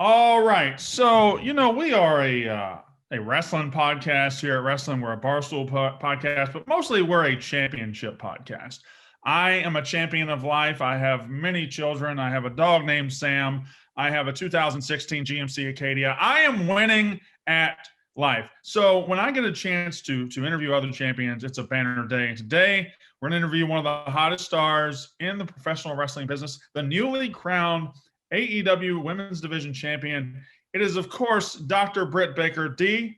All right. So, we are a wrestling podcast here at Rasslin. We're a Barstool podcast, but mostly we're a championship podcast. I am a champion of life. I have many children. I have a dog named Sam. I have a 2016 GMC Acadia. I am winning at life. So when I get a chance to interview other champions, it's a banner day. And today, we're going to interview one of the hottest stars in the professional wrestling business, the newly crowned AEW Women's Division Champion. It is, of course, Dr. Britt Baker, DMD.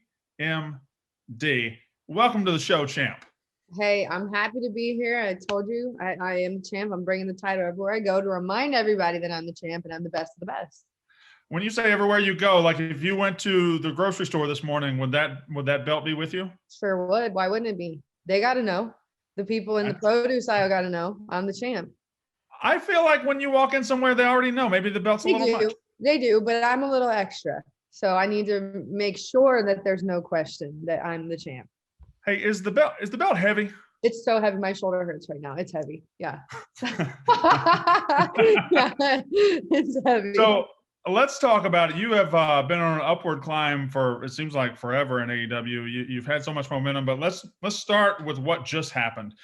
Welcome to the show, champ. Hey, I'm happy to be here. I told you I am champ. I'm bringing the title everywhere I go to remind everybody that I'm the champ and I'm the best of the best. When you say everywhere you go, like if you went to the grocery store this morning, would that belt be with you? Sure would. Why wouldn't it be? They got to know. The people in the produce aisle got to know I'm the champ. I feel like when you walk in somewhere, they already know. Maybe the belt's a little much. They do, but I'm a little extra. So I need to make sure that there's no question that I'm the champ. Hey, is the belt heavy? It's so heavy. My shoulder hurts right now. It's heavy. Yeah. Yeah, it's heavy. So let's talk about it. You have been on an upward climb for, it seems like, forever in AEW. You've had so much momentum, but let's start with what just happened.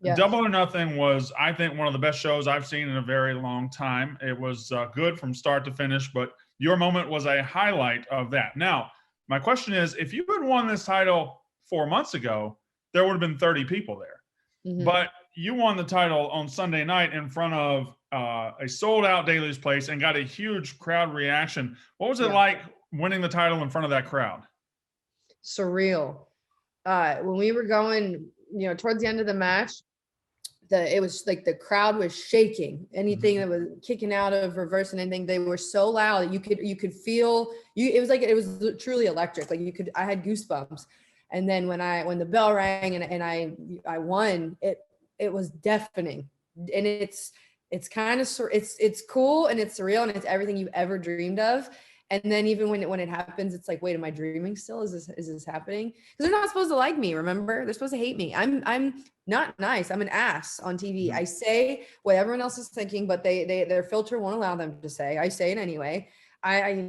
Yes. Double or Nothing was, I think, one of the best shows I've seen in a very long time. It was good from start to finish, but your moment was a highlight of that. Now, my question is, if you had won this title 4 months ago, there would have been 30 people there. Mm-hmm. But you won the title on Sunday night in front of a sold-out Daily's Place and got a huge crowd reaction. What was it like winning the title in front of that crowd? Surreal. When we were going, towards the end of the match, it was like the crowd was shaking. Anything that was kicking out of reverse and anything, they were so loud that you could feel you. It was truly electric. Like I had goosebumps. And then when the bell rang and I won, it was deafening. And it's kind of it's cool and it's surreal and it's everything you ever dreamed of. And then even when it happens, it's like, wait, am I dreaming still? Is this happening? Because they're not supposed to like me, remember? They're supposed to hate me. I'm not nice. I'm an ass on TV. I say what everyone else is thinking, but their filter won't allow them to say. I say it anyway. I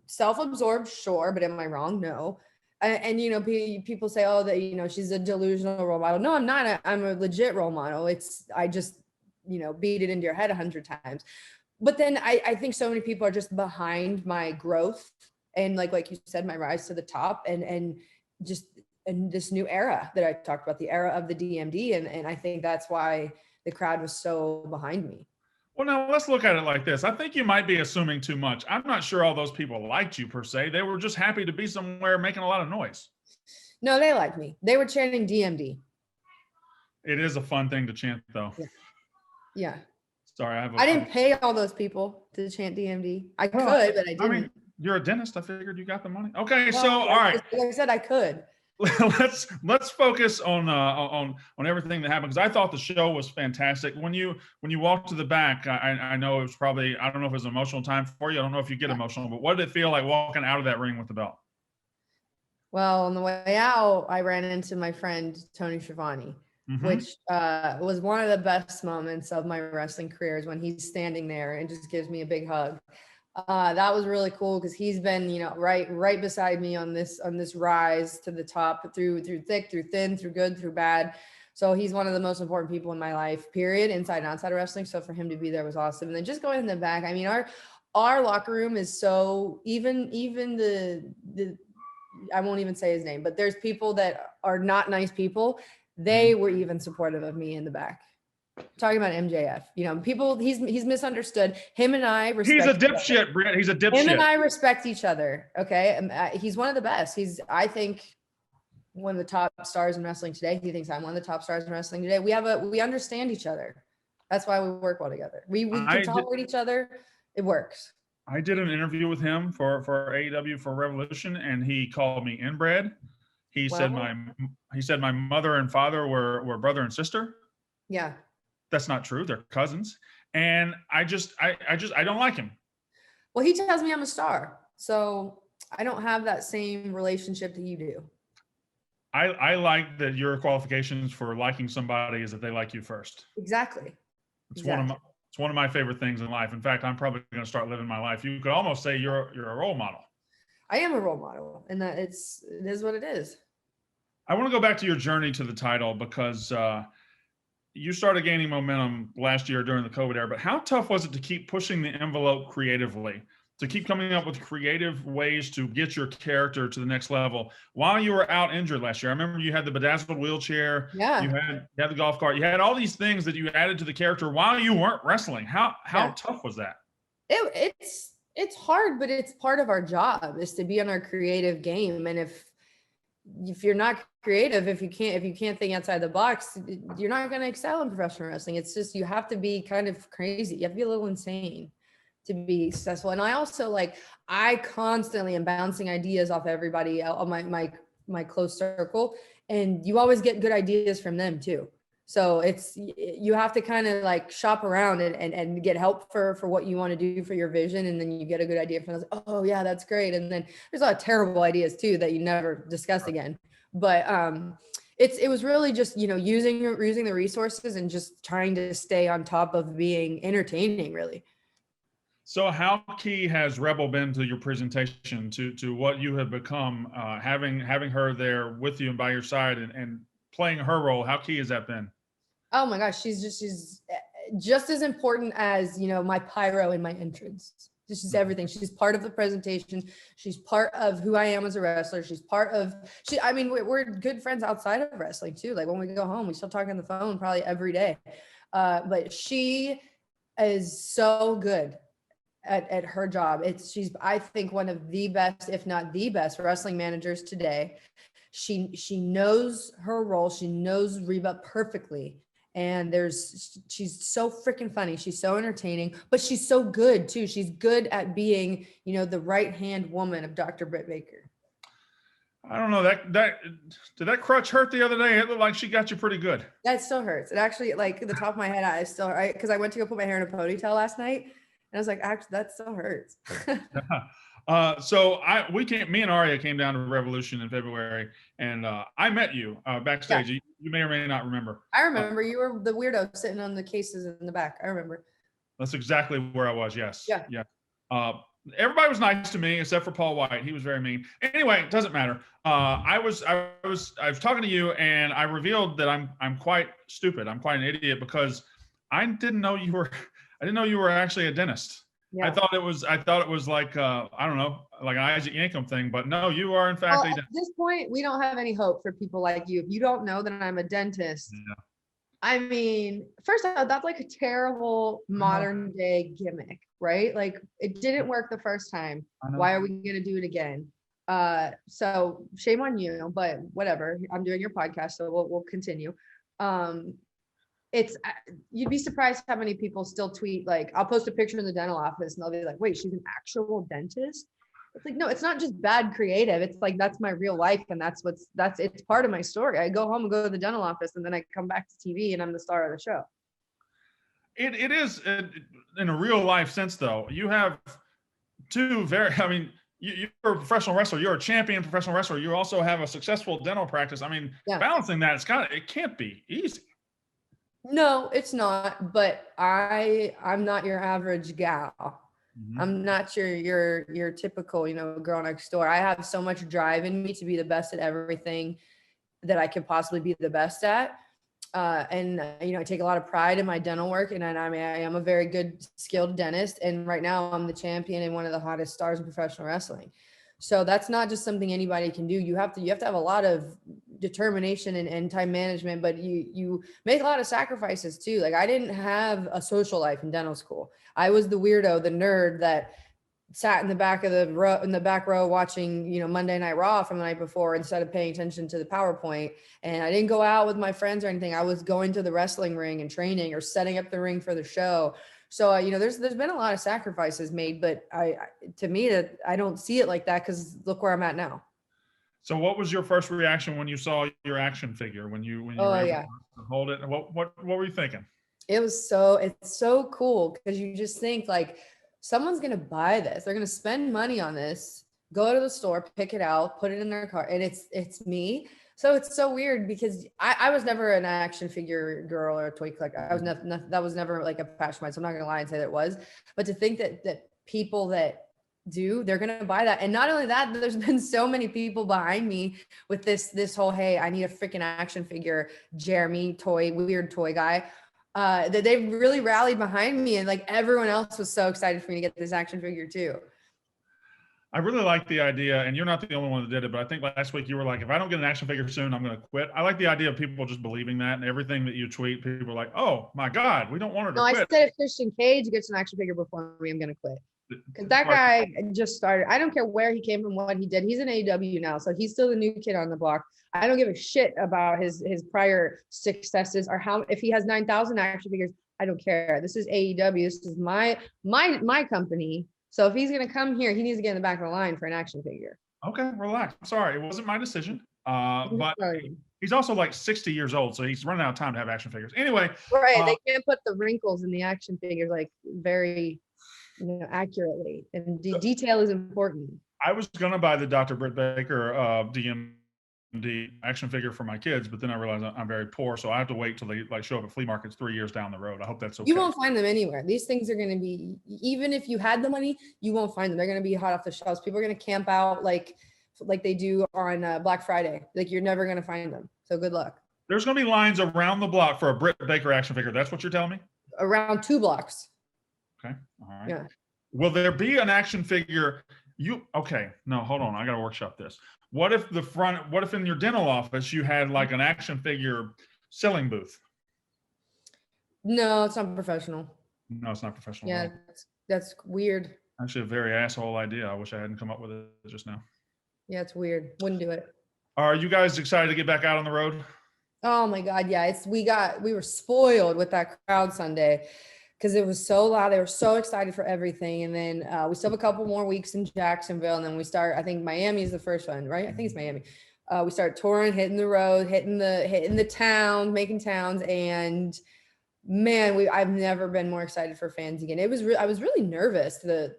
self-absorbed, sure, but am I wrong? No. And people say, oh, that she's a delusional role model. No, I'm not. I'm a legit role model. I just beat it into your head 100 times. But then I think so many people are just behind my growth and like you said, my rise to the top and just in this new era that I talked about, the era of the DMD. And I think that's why the crowd was so behind me. Well, now let's look at it like this. I think you might be assuming too much. I'm not sure all those people liked you per se. They were just happy to be somewhere making a lot of noise. No, they liked me. They were chanting DMD. It is a fun thing to chant though. Yeah. Sorry, I didn't pay all those people to chant DMD. I could, but I didn't. I mean, you're a dentist. I figured you got the money. Okay, well, so all right. Like I said, I could. let's focus on everything that happened, because I thought the show was fantastic. When you walked to the back, I know it was probably, I don't know if it was an emotional time for you. I don't know if you get emotional, but what did it feel like walking out of that ring with the belt? Well, on the way out, I ran into my friend Tony Schiavone. Mm-hmm. Which was one of the best moments of my wrestling career, is when he's standing there and just gives me a big hug. That was really cool because he's been, right beside me on this rise to the top through thick, through thin, through good, through bad. So he's one of the most important people in my life, period, inside and outside of wrestling. So for him to be there was awesome. And then just going in the back, I mean, our locker room is so even the I won't even say his name, but there's people that are not nice people. They were even supportive of me in the back. Talking about MJF, people, he's misunderstood. Him and I respect. He's a dipshit, Britt. He's a dipshit. Him and I respect each other. Okay, he's one of the best. I think, one of the top stars in wrestling today. He thinks I'm one of the top stars in wrestling today. We understand each other. That's why we work well together. We can tolerate each other. It works. I did an interview with him for AEW for Revolution, and he called me inbred. He said my mother and father were brother and sister. Yeah. That's not true. They're cousins. And I don't like him. Well, he tells me I'm a star. So I don't have that same relationship that you do. I like that your qualifications for liking somebody is that they like you first. Exactly. It's one of my favorite things in life. In fact, I'm probably going to start living my life. You could almost say you're a role model. I am a role model, and that it is what it is. I want to go back to your journey to the title because you started gaining momentum last year during the COVID era, but how tough was it to keep pushing the envelope creatively, to keep coming up with creative ways to get your character to the next level while you were out injured last year? I remember you had the bedazzled wheelchair, Yeah. you had the golf cart, you had all these things that you added to the character while you weren't wrestling. How tough was that? It's hard, but it's part of our job is to be on our creative game. And if you're not creative, if you can't think outside the box, you're not going to excel in professional wrestling. It's just, you have to be kind of crazy. You have to be a little insane to be successful. And I also I constantly am bouncing ideas off everybody on my close circle, and you always get good ideas from them too. So you have to kind of shop around and get help for what you want to do for your vision. And then you get a good idea from them. Oh yeah, that's great. And then there's a lot of terrible ideas too that you never discuss again. But it was really just, using the resources and just trying to stay on top of being entertaining, really. So how key has Rebel been to your presentation, to what you have become, having her there with you and by your side and playing her role? How key has that been? Oh my gosh, she's just as important as, my pyro and my entrance. She's everything. She's part of the presentation. She's part of who I am as a wrestler. She's part of, we're good friends outside of wrestling too. Like when we go home, we still talk on the phone probably every day. But she is so good at her job. She's, I think, one of the best, if not the best, wrestling managers today. She knows her role. She knows Reba perfectly. And she's so freaking funny. She's so entertaining, but she's so good too. She's good at being, the right-hand woman of Dr. Britt Baker. I don't know, did that crutch hurt the other day? It looked like she got you pretty good. That still hurts. It actually, the top of my head, because I went to go put my hair in a ponytail last night, and I was like, actually, that still hurts. So me and Aria came down to Revolution in February, and I met you backstage. Yeah. You may or may not remember. I remember you were the weirdo sitting on the cases in the back. I remember. That's exactly where I was. Yes. Yeah. Yeah. Everybody was nice to me except for Paul White. He was very mean. Anyway, it doesn't matter. I was talking to you, and I revealed that I'm quite stupid. I'm quite an idiot because I didn't know you were actually a dentist. Yeah. I thought it was like I don't know, like an Isaac Yankum thing, but no, you are in fact. At this point, we don't have any hope for people like you. If you don't know that I'm a dentist, yeah. I mean, first of all, that's like a terrible modern day gimmick, right? Like it didn't work the first time. Why are we going to do it again? So shame on you, but whatever. I'm doing your podcast, so we'll continue. You'd be surprised how many people still tweet, I'll post a picture in the dental office and they'll be like, wait, she's an actual dentist? It's like, no, it's not just bad creative. It's like, that's my real life. And it's part of my story. I go home and go to the dental office, and then I come back to TV and I'm the star of the show. It is in a real life sense though. You have you're a professional wrestler. You're a champion professional wrestler. You also have a successful dental practice. I mean, balancing that, it can't be easy. No, it's not, but I'm not your average gal. Mm-hmm. I'm not your typical, girl next door. I have so much drive in me to be the best at everything that I could possibly be the best at. And I take a lot of pride in my dental work, and I am a very good skilled dentist. And right now I'm the champion and one of the hottest stars in professional wrestling. So that's not just something anybody can do. You have to have a lot of determination and time management, but you make a lot of sacrifices too. Like I didn't have a social life in dental school. I was the weirdo, the nerd that sat in the back row watching, Monday Night Raw from the night before instead of paying attention to the PowerPoint. And I didn't go out with my friends or anything. I was going to the wrestling ring and training or setting up the ring for the show. So, there's been a lot of sacrifices made, but to me, I don't see it like that because look where I'm at now. So what was your first reaction when you saw your action figure, when you were able to hold it? What were you thinking? It's so cool because you just think someone's going to buy this. They're going to spend money on this, go to the store, pick it out, put it in their car. And it's me. So it's so weird because I was never an action figure girl or a toy collector. I was nothing, that was never like a passion of mine. So I'm not gonna lie and say that it was, but to think that people that do, they're gonna buy that. And not only that, there's been so many people behind me with this whole, hey, I need a freaking action figure, Jeremy weird toy guy. That they've really rallied behind me, and like everyone else was so excited for me to get this action figure too. I really like the idea, and you're not the only one that did it, but I think last week you were like, if I don't get an action figure soon, I'm going to quit. I like the idea of people just believing that, and everything that you tweet, people are like, oh my God, we don't want her to quit. I said if Christian Cage gets an action figure before me, I'm going to quit. Because that guy just started. I don't care where he came from, what he did. He's in AEW now, so he's still the new kid on the block. I don't give a shit about his prior successes or how, if he has 9,000 action figures, I don't care. This is AEW. This is my company. So if he's going to come here, he needs to get in the back of the line for an action figure. Okay, relax. I'm sorry. It wasn't my decision. But he's also like 60 years old, so he's running out of time to have action figures. Anyway. Right. They can't put the wrinkles in the action figures like very, accurately. And detail is important. I was going to buy the Dr. Britt Baker DMD action figure for my kids, but then I realized I'm very poor, so I have to wait till they like show up at flea markets 3 years down the road. I hope that's okay. You won't find them anywhere. These things are going to be, even if you had the money, you won't find them. They're going to be hot off the shelves. People are going to camp out like they do on Black Friday. Like you're never going to find them. So good luck. There's going to be lines around the block for a Britt Baker action figure. That's what you're telling me? Around 2 blocks. Okay. All right. Yeah. Will there be an action figure? Okay. No, hold on. I got to workshop this. What if in your dental office you had like an action figure selling booth? No, it's not professional. No, it's not professional. Yeah, that's weird. Actually, a very asshole idea. I wish I hadn't come up with it just now. Yeah, it's weird. Wouldn't do it. Are you guys excited to get back out on the road? Oh my God. Yeah. We were spoiled with that crowd Sunday because it was so loud. They were so excited for everything. And then we still have a couple more weeks in Jacksonville. And then we start, I think Miami is the first one, right? I think it's Miami. We start touring, hitting the road, hitting the town, making towns. And man, I've never been more excited for fans again. I was really nervous to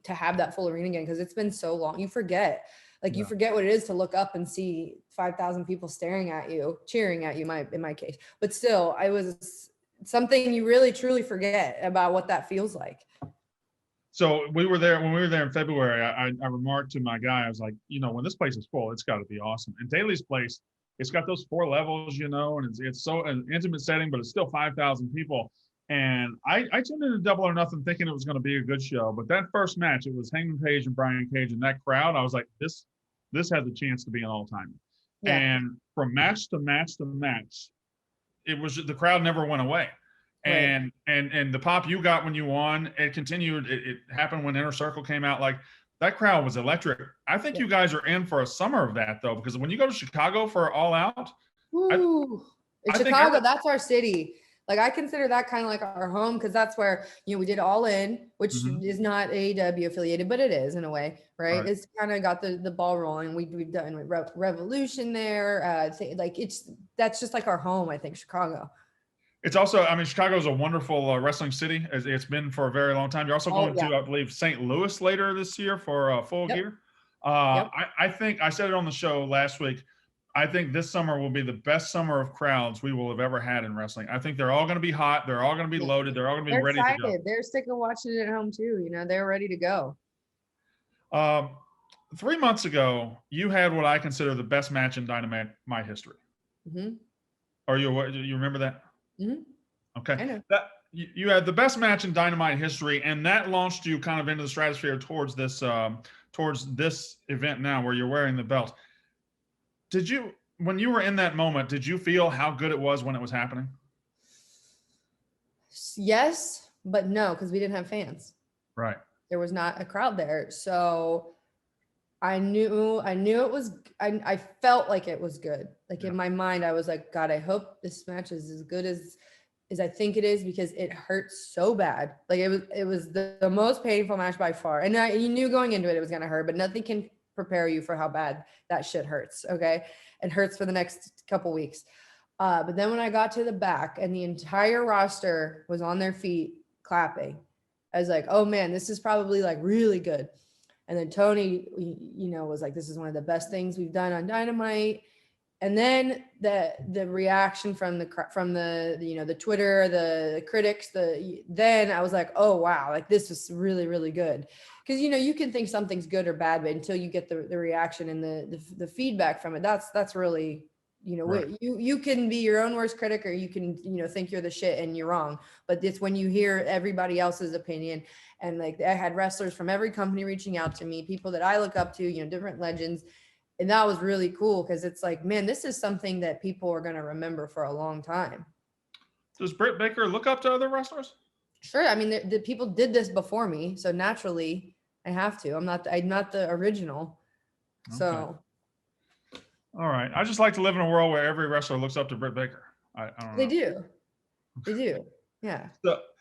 have that full arena again because it's been so long. You forget. You forget what it is to look up and see 5,000 people staring at you, cheering at you, in my case. But still, I was something you really, truly forget about what that feels like. So when we were there in February, I remarked to my guy, I was like, when this place is full, it's got to be awesome. And Daly's place, it's got those 4 levels, and it's so an intimate setting, but it's still 5,000 people. And I tuned into Double or Nothing thinking it was going to be a good show. But that first match, it was Hangman Page and Brian Cage, and that crowd, I was like, this has a chance to be an all-timer. Yeah. And from match to match to match, it was the crowd never went away. Right. And the pop you got when you won, it continued. It happened when Inner Circle came out. Like that crowd was electric. I think you guys are in for a summer of that though, because when you go to Chicago for All Out, Chicago, that's our city. Like I consider that kind of like our home because that's where we did All In, which is not AEW affiliated, but it is in a way, right? It's kind of got the ball rolling. We've done Revolution there. That's just like our home, I think, Chicago. It's also, Chicago is a wonderful wrestling city. It's been for a very long time. You're also going to, I believe, St. Louis later this year for Full Gear. I think I said it on the show last week. I think this summer will be the best summer of crowds we will have ever had in wrestling. I think they're all going to be hot. They're all going to be loaded. They're all going to be ready to go. They're sick of watching it at home too. They're ready to go. 3 months ago, you had what I consider the best match in Dynamite history. Mm-hmm. Or you remember that? Mm-hmm. Okay. I know. You had the best match in Dynamite history, and that launched you kind of into the stratosphere towards this event now where you're wearing the belt. When you were in that moment, did you feel how good it was when it was happening? Yes, but no, because we didn't have fans. Right. There was not a crowd there. So I knew it was, I felt like it was good. Like in my mind, I was like, God, I hope this match is as good as I think it is because it hurts so bad. Like it was the most painful match by far. And you knew going into it was going to hurt, but nothing can prepare you for how bad that shit hurts. Okay. It hurts for the next couple weeks. But then when I got to the back and the entire roster was on their feet clapping, I was like, oh man, this is probably like really good. And then Tony, was like, this is one of the best things we've done on Dynamite. And then the reaction from the Twitter, the critics, then I was like, oh wow, like this was really, really good. Because you can think something's good or bad, but until you get the reaction and the feedback from it, that's really, Right. you can be your own worst critic, or you can think you're the shit and you're wrong. But it's when you hear everybody else's opinion, and like I had wrestlers from every company reaching out to me, people that I look up to, different legends. And that was really cool, because it's like, man, this is something that people are going to remember for a long time. Does Britt Baker look up to other wrestlers? Sure. I mean, the people did this before me, so naturally I have to. I'm not the original. Okay. So. All right. I just like to live in a world where every wrestler looks up to Britt Baker. I don't know. They do. Yeah.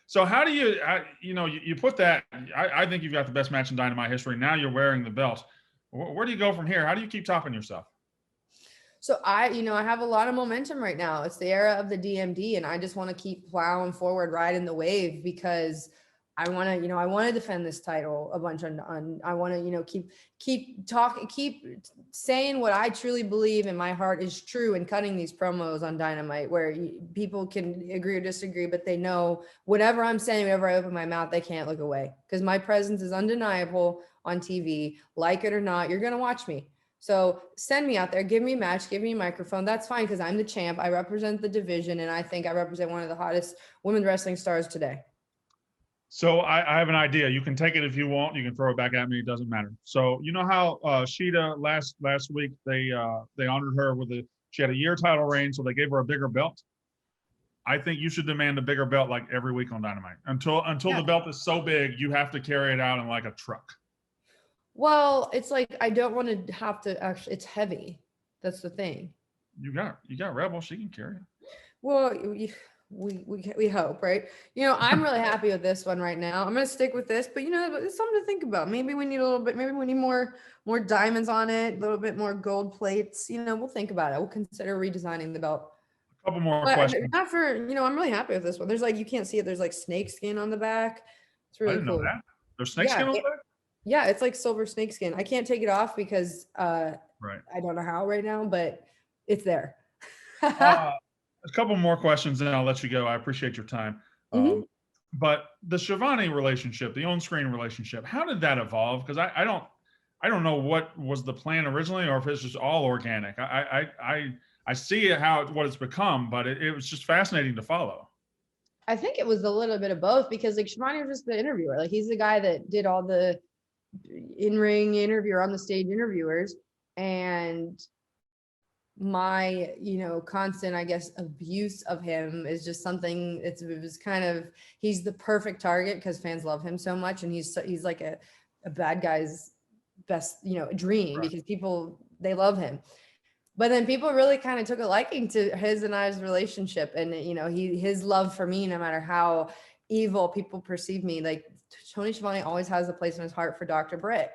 So how do you put that? I think you've got the best match in Dynamite history. Now you're wearing the belt. Where do you go from here? How do you keep topping yourself? So I have a lot of momentum right now. It's the era of the DMD, and I just want to keep plowing forward, riding the wave, because I want to defend this title a bunch on I want to, keep talking, keep saying what I truly believe in my heart is true, and cutting these promos on Dynamite where people can agree or disagree, but they know whatever I'm saying, whenever I open my mouth, they can't look away, because my presence is undeniable on TV. Like it or not, you're going to watch me. So send me out there, give me a match, give me a microphone. That's fine, because I'm the champ. I represent the division, and I think I represent one of the hottest women's wrestling stars today. So I have an idea. You can take it if you want. You can throw it back at me. It doesn't matter. So you know how Sheeta last week they honored her she had a year title reign, so they gave her a bigger belt. I think you should demand a bigger belt like every week on Dynamite until the belt is so big you have to carry it out in like a truck. Well, it's like, I don't want to have to actually, it's heavy. That's the thing. You got Rebel. She can carry it. Well, we hope, right? I'm really happy with this one right now. I'm going to stick with this, but it's something to think about. Maybe we need a little bit, maybe we need more diamonds on it, a little bit more gold plates. We'll think about it. We'll consider redesigning the belt. A couple more questions. Not for, I'm really happy with this one. There's you can't see it. There's snake skin on the back. It's really cool. I didn't know that. There's snake skin on the back? Yeah, it's like silver snake skin. I can't take it off because right. I don't know how right now, but it's there. A couple more questions, and I'll let you go. I appreciate your time. Mm-hmm. But the Schiavone relationship, the on-screen relationship, how did that evolve? Because I don't know what was the plan originally, or if it's just all organic. I see what it's become, but it was just fascinating to follow. I think it was a little bit of both, because Schiavone was just the interviewer. He's the guy that did all the in-ring interview or on the stage interviewers, and my constant, I guess, abuse of him is just something. It was kind of, he's the perfect target because fans love him so much, and he's like a bad guy's best dream, right? Because people, they love him. But then people really kind of took a liking to his and I's relationship, and his love for me, no matter how evil people perceive me. Tony Schiavone always has a place in his heart for Dr. Britt.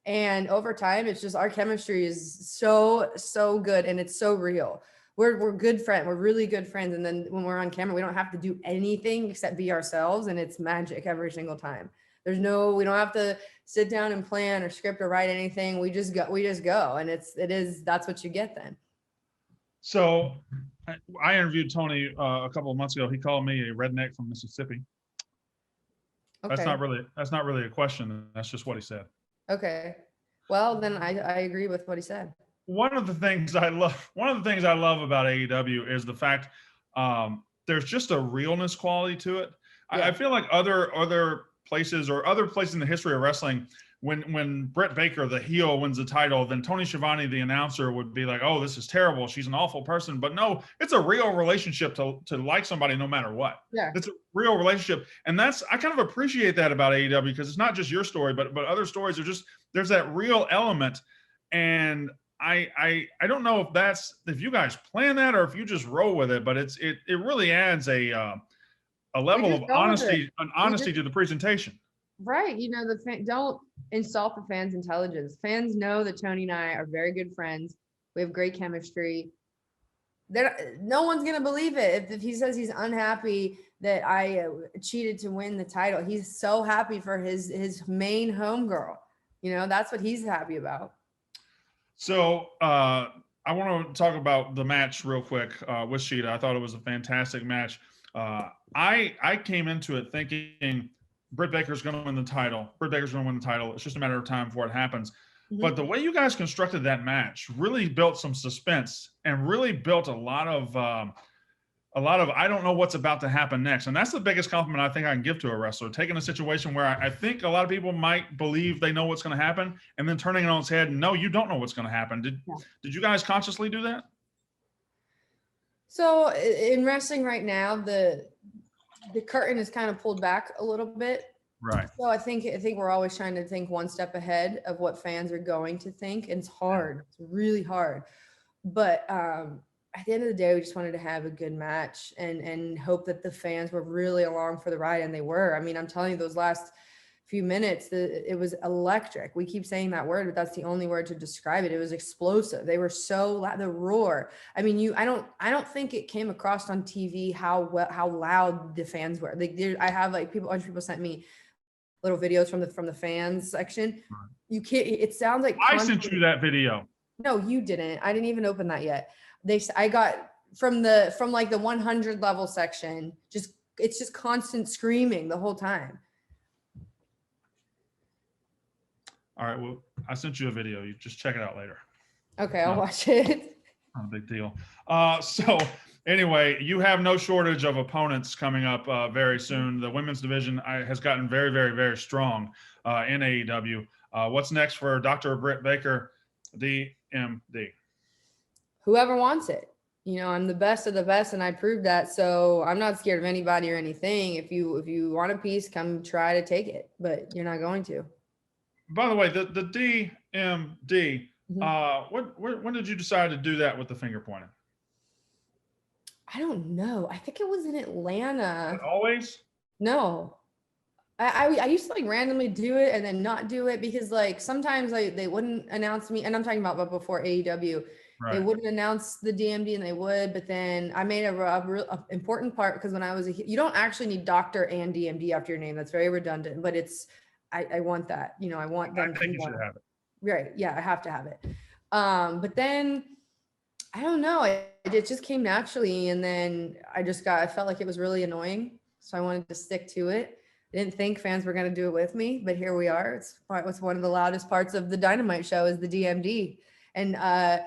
And over time, it's just, our chemistry is so good, and it's so real. We're good friends. We're really good friends. And then when we're on camera, we don't have to do anything except be ourselves, and it's magic every single time. We don't have to sit down and plan or script or write anything. We just go. And that's what you get then. So I interviewed Tony a couple of months ago. He called me a redneck from Mississippi. Okay. That's not really a question. That's just what he said. Okay. Well, then I agree with what he said. One of the things I love about AEW is the fact there's just a realness quality to it. Yeah. I feel like other places in the history of wrestling, when Britt Baker, the heel, wins the title, then Tony Schiavone, the announcer, would be like, "Oh, this is terrible. She's an awful person." But no, it's a real relationship to like somebody no matter what. Yeah, it's a real relationship, and I kind of appreciate that about AEW, because it's not just your story, but other stories are there's that real element, and I don't know if you guys plan that or if you just roll with it, but it really adds a level of honesty to the presentation. Right. Don't insult the fans' intelligence. Fans know that Tony and I are very good friends. We have great chemistry. No one's going to believe it. If he says he's unhappy that I cheated to win the title, he's so happy for his main homegirl. That's what he's happy about. So I I want to talk about the match real quick with Sheeta. I thought it was a fantastic match. I came into it thinking Britt Baker's going to win the title. Britt Baker's going to win the title. It's just a matter of time before it happens. But the way you guys constructed that match really built some suspense and really built a lot of I don't know what's about to happen next. And that's the biggest compliment I think I can give to a wrestler, taking a situation where I think a lot of people might believe they know what's going to happen and then turning it on its head. No, you don't know what's going to happen. Did you guys consciously do that? So in wrestling right now, the curtain is kind of pulled back a little bit. Right. So I think we're always trying to think one step ahead of what fans are going to think. And it's hard. It's really hard. But at the end of the day, we just wanted to have a good match and hope that the fans were really along for the ride. And they were. I mean, I'm telling you, those last few minutes, it was electric. We keep saying that word, but that's the only word to describe it. It was explosive. They were so loud. The roar. I mean, I don't think it came across on TV how loud the fans were. Like, I have like a bunch of people sent me little videos from the fans section. You can't. It sounds like I sent you that video. No, you didn't. I didn't even open that yet. I got from like the 100 level section. It's just constant screaming the whole time. All right. Well, I sent you a video. You just check it out later. Okay, I'll watch it. Not a big deal. So anyway, you have no shortage of opponents coming up very soon. The women's division has gotten very, very, very strong in AEW. What's next for Dr. Britt Baker, DMD? Whoever wants it. You know, I'm the best of the best, and I proved that. So I'm not scared of anybody or anything. If you want a piece, come try to take it, but you're not going to. By the way, the DMD, when did you decide to do that with the finger pointing? I don't know. I think it was in Atlanta. Always? No. I used to like randomly do it and then not do it because like sometimes they wouldn't announce me, and I'm talking about before AEW. Right. They wouldn't announce the DMD and they would, but then I made a real important part because when I was you don't actually need doctor and DMD after your name. That's very redundant, but I want that. You know, I want them. I think you should have it. Right. Yeah, I have to have it. But then I don't know. It just came naturally, and then I felt like it was really annoying, so I wanted to stick to it. I didn't think fans were going to do it with me, but here we are. It's one of the loudest parts of the Dynamite show is the DMD, and I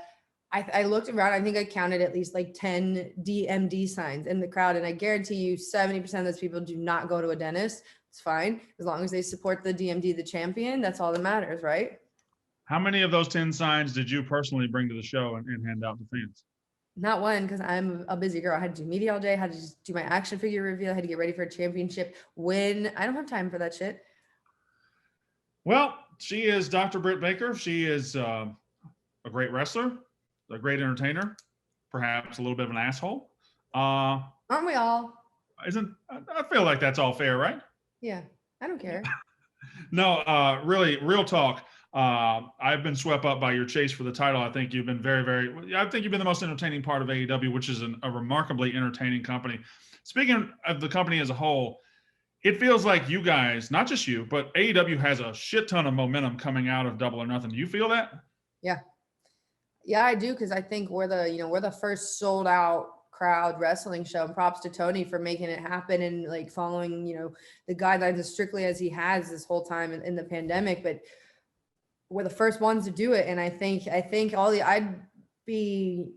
looked around. I think I counted at least like 10 DMD signs in the crowd, and I guarantee you 70% of those people do not go to a dentist. It's fine. As long as they support the DMD, the champion, that's all that matters, right? How many of those 10 signs did you personally bring to the show and hand out to fans? Not one, because I'm a busy girl. I had to do media all day. I had to just do my action figure reveal. I had to get ready for a championship win. I don't have time for that shit. Well, she is Dr. Britt Baker. She is a great wrestler, a great entertainer, perhaps a little bit of an asshole. Aren't we all? I feel like that's all fair, right? Yeah, I don't care. No, really, real talk. I've been swept up by your chase for the title. I think you've been I think you've been the most entertaining part of AEW, which is a remarkably entertaining company. Speaking of the company as a whole, it feels like you guys, not just you, but AEW has a shit ton of momentum coming out of Double or Nothing. Do you feel that? Yeah. Yeah, I do. Cause I think we're the first sold out crowd wrestling show, and props to Tony for making it happen and like following, the guidelines as strictly as he has this whole time in the pandemic, but we're the first ones to do it. And I think I'd be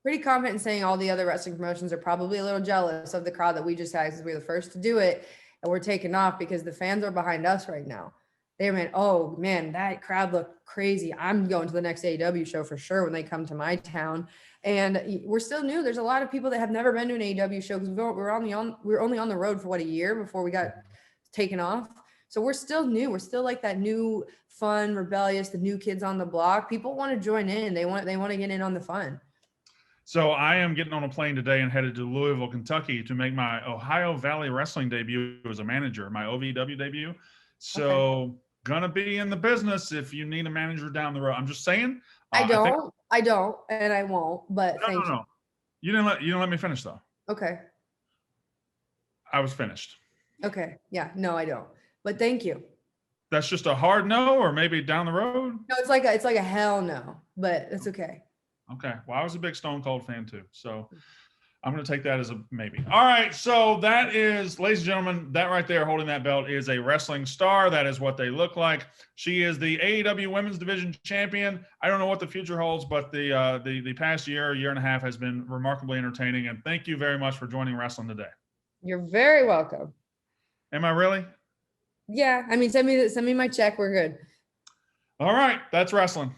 pretty confident in saying all the other wrestling promotions are probably a little jealous of the crowd that we just had, because we're the first to do it and we're taking off because the fans are behind us right now. They went, oh man, that crowd looked crazy. I'm going to the next AEW show for sure when they come to my town. And we're still new. There's a lot of people that have never been to an AEW show because we were only on the road for a year before we got taken off. So we're still new. We're still like that new, fun, rebellious, the new kids on the block. People want to join in. They want to get in on the fun. So I am getting on a plane today and headed to Louisville, Kentucky to make my Ohio Valley Wrestling debut as a manager, my OVW debut. So gonna be in the business if you need a manager down the road. I'm just saying. I don't, and I won't. But thank you. No. You didn't let me finish though. Okay. I was finished. Okay. Yeah. No, I don't. But thank you. That's just a hard no, or maybe down the road. No, it's like a hell no, but it's okay. Okay. Well, I was a big Stone Cold fan too, so I'm going to take that as a maybe. All right. So that is, ladies and gentlemen, that right there holding that belt is a wrestling star. That is what they look like. She is the AEW Women's Division champion. I don't know what the future holds, but the past year and a half has been remarkably entertaining. And thank you very much for joining Rasslin today. You're very welcome. Am I really? Yeah. I mean, send me my check. We're good. All right. That's Rasslin.